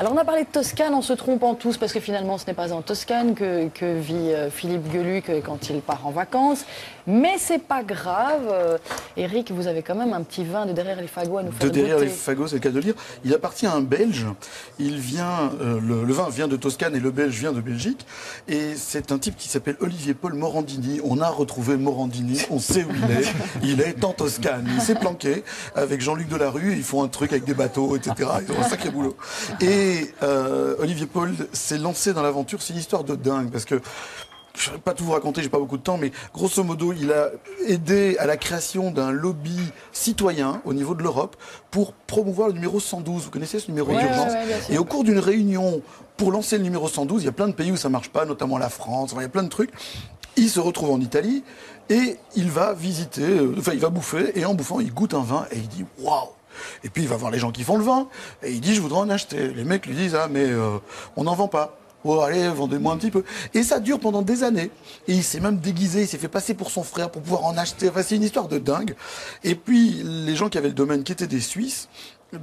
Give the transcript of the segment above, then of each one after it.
Alors on a parlé de Toscane en se trompant tous, parce que finalement ce n'est pas en Toscane que vit Philippe Geluck quand il part en vacances. Mais c'est pas grave. Eric, vous avez quand même un petit vin de derrière les fagots à nous faire goûter. De derrière les fagots, c'est le cas de le dire. Il appartient à un Belge. Il vient, le vin vient de Toscane et le Belge vient de Belgique. Et c'est un type qui s'appelle Olivier Paul Morandini. On a retrouvé Morandini, on sait où il est. Il est en Toscane. Il s'est planqué avec Jean-Luc Delarue. Ils font un truc avec des bateaux, etc. Ils ont un sacré boulot. Et Olivier Paul s'est lancé dans l'aventure. C'est une histoire de dingue parce que je ne vais pas tout vous raconter, j'ai pas beaucoup de temps, mais grosso modo, il a aidé à la création d'un lobby citoyen au niveau de l'Europe pour promouvoir le numéro 112. Vous connaissez ce numéro d'urgence? Et au cours d'une réunion pour lancer le numéro 112, il y a plein de pays où ça marche pas, notamment la France, enfin, il y a plein de trucs. Il se retrouve en Italie et il va visiter, il va bouffer, et en bouffant, il goûte un vin et il dit waouh! Et puis il va voir les gens qui font le vin et il dit je voudrais en acheter. Les mecs lui disent ah mais on n'en vend pas. Oh, allez, vendez-moi un petit peu. Et ça dure pendant des années. Et il s'est même déguisé, il s'est fait passer pour son frère pour pouvoir en acheter. Enfin, c'est une histoire de dingue. Et puis, les gens qui avaient le domaine, qui étaient des Suisses,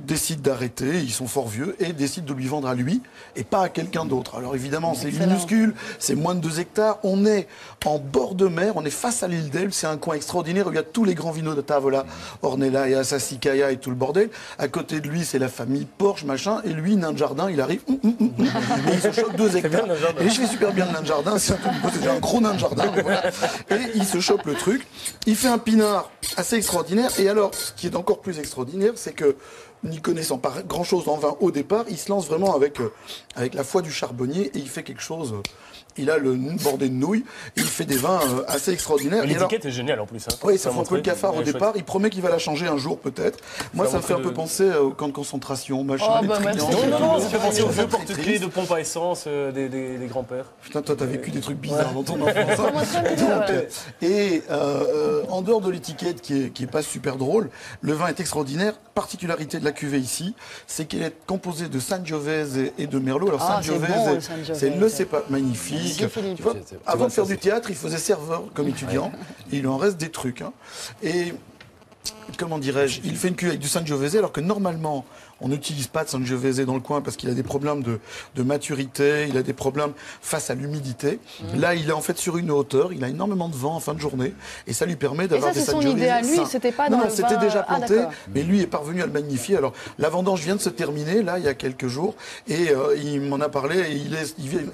décident d'arrêter, ils sont fort vieux, et décident de lui vendre à lui, et pas à quelqu'un d'autre. Alors évidemment, c'est minuscule, c'est moins de 2 hectares. On est en bord de mer, on est face à l'île d'Elbe, c'est un coin extraordinaire où il y a tous les grands vinos de Tavola, Ornellaia, Sassicaia et tout le bordel. À côté de lui, c'est la famille Porsche, machin, et lui, nain de jardin, il arrive, et il se chope 2 hectares. Et je fais super bien le nain de jardin, c'est déjà un gros nain de jardin. Voilà. Et il se chope le truc, il fait un pinard assez extraordinaire, et alors, ce qui est encore plus extraordinaire, c'est que n'y connaissant pas grand-chose en vin au départ, il se lance vraiment avec la foi du charbonnier et il fait quelque chose. Il a le bordé de nouilles et il fait des vins assez extraordinaires. L'étiquette est géniale en plus. Hein. Oui, ça fait un peu le cafard au départ. Il promet qu'il va la changer un jour peut-être. Moi, ça me fait un peu penser au camp de concentration, machin. Oh, bah, non, ça fait penser aux vieux porte-clés de pompe à essence des grands-pères. Putain, toi, t'as vécu des trucs bizarres dans ton enfance. Et en dehors de l'étiquette qui est pas super drôle, le vin est extraordinaire. Particularité de la cuvée ici, c'est qu'elle est composée de Sangiovese et de Merlot. Alors Sangiovese, c'est le cépage magnifique. Tu vois, avant de faire du théâtre, il faisait serveur comme étudiant. Et il en reste des trucs. Hein. Et comment dirais-je, il fait une cuvée avec du Sangiovese alors que normalement, on n'utilise pas de Sangiovese dans le coin parce qu'il a des problèmes de maturité, il a des problèmes face à l'humidité. Là, il est en fait sur une hauteur, il a énormément de vent en fin de journée et ça lui permet d'avoir des Sangiovese. Et ça, c'est son idée à lui, c'était pas dans le vin. Non, c'était déjà planté, mais lui est parvenu à le magnifier. Alors, la vendange vient de se terminer, là, il y a quelques jours, et il m'en a parlé, et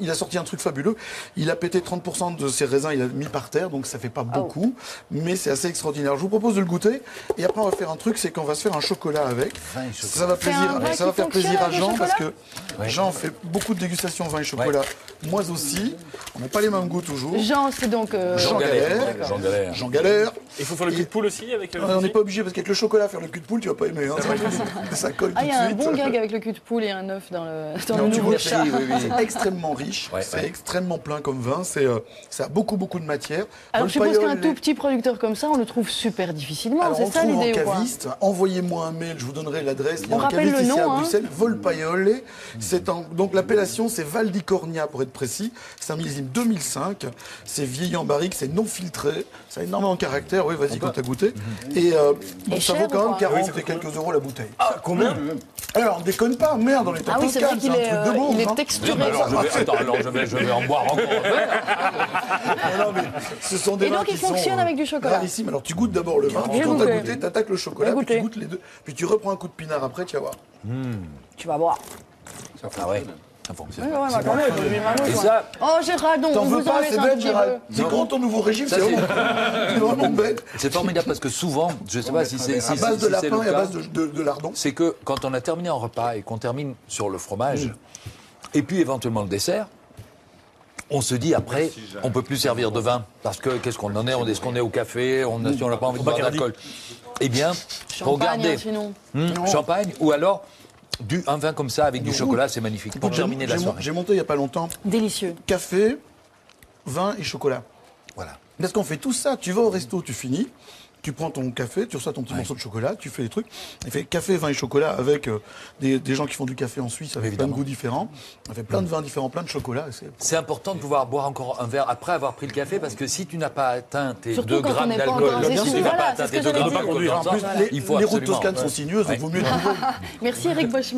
il a sorti un truc fabuleux. Il a pété 30% de ses raisins, il a mis par terre, donc ça fait pas beaucoup, mais c'est assez extraordinaire. Je vous propose de le goûter, et après on va faire un truc, c'est qu'on va se faire un chocolat avec. Ça va faire plaisir à Jean, parce que Jean fait beaucoup de dégustations vin et chocolat. Moi aussi, on n'a pas les mêmes goûts toujours. Jean, c'est donc Jean Galère. Jean Galère. Il faut faire le cul de poule aussi avec on n'est pas obligé, parce qu'avec le chocolat, faire le cul de poule, tu vas pas aimer. Hein. Ça colle tout de suite. Il y a un bon gag avec le cul de poule et un œuf dans le nouveau chat. C'est extrêmement riche, c'est extrêmement plein comme vin, ça a beaucoup de matière. Alors je suppose qu'un tout petit producteur comme ça, on le trouve super difficilement, c'est ça l'idée ou quoi? Caviste, envoyez-moi un mail, je vous donnerai l'adresse. On rappelle le nom, à Bruxelles, Volpaiole. Donc l'appellation, c'est Val di Cornia pour être précis. C'est un millésime 2005. C'est vieilli en barrique, c'est non filtré. Ça a énormément de caractère. Oui, vas-y, quand t'as goûté. Et ça vaut quand même 40 et quelques euros la bouteille. Ah, combien? Alors, on déconne pas, merde, on est en Ah oui, c'est vrai qu'il est texturé. Alors, je vais en boire encore un verre. Non, mais ce sont des et vins donc, il fonctionne avec du chocolat. Rarissimes. Alors, tu goûtes d'abord le vin, puis quand t'as goûté, t'attaques le chocolat, puis tu goûtes les deux. Puis tu reprends un coup de pinard après, tu vas voir. Tu vas boire. Ah ouais, ça fonctionne. Et ça... Oh, Gérald, on vous pas, en laisse c'est un bête, petit Gérald. peu. C'est quand ton nouveau régime, c'est vraiment bête. C'est formidable parce que souvent, je ne sais pas si c'est à base de lapin et à base de lardon. C'est que quand on a terminé un repas et qu'on termine sur le fromage, et puis éventuellement le dessert, on se dit après, on ne peut plus servir de vin. Parce que qu'est-ce qu'on en est? Est-ce qu'on est au café? Si on n'a pas envie de boire d'alcool. Eh bien, regardez. Champagne ou alors un vin comme ça avec du chocolat, c'est magnifique. Pour terminer la soirée. J'ai monté il n'y a pas longtemps. Délicieux. Café, vin et chocolat. Voilà. Parce qu'on fait tout ça. Tu vas au resto, tu finis. Tu prends ton café, tu reçois ton petit morceau de chocolat, tu fais les trucs. Il fait café, vin et chocolat avec des gens qui font du café en Suisse avec plein de goûts différents. On fait plein de vins différents, plein de chocolat. C'est important de pouvoir boire encore un verre après avoir pris le café parce que si tu n'as pas atteint tes surtout 2 grammes d'alcool, il faut Les routes toscanes sont sinueuses, donc il vaut mieux être bourré. Merci Eric Bosch.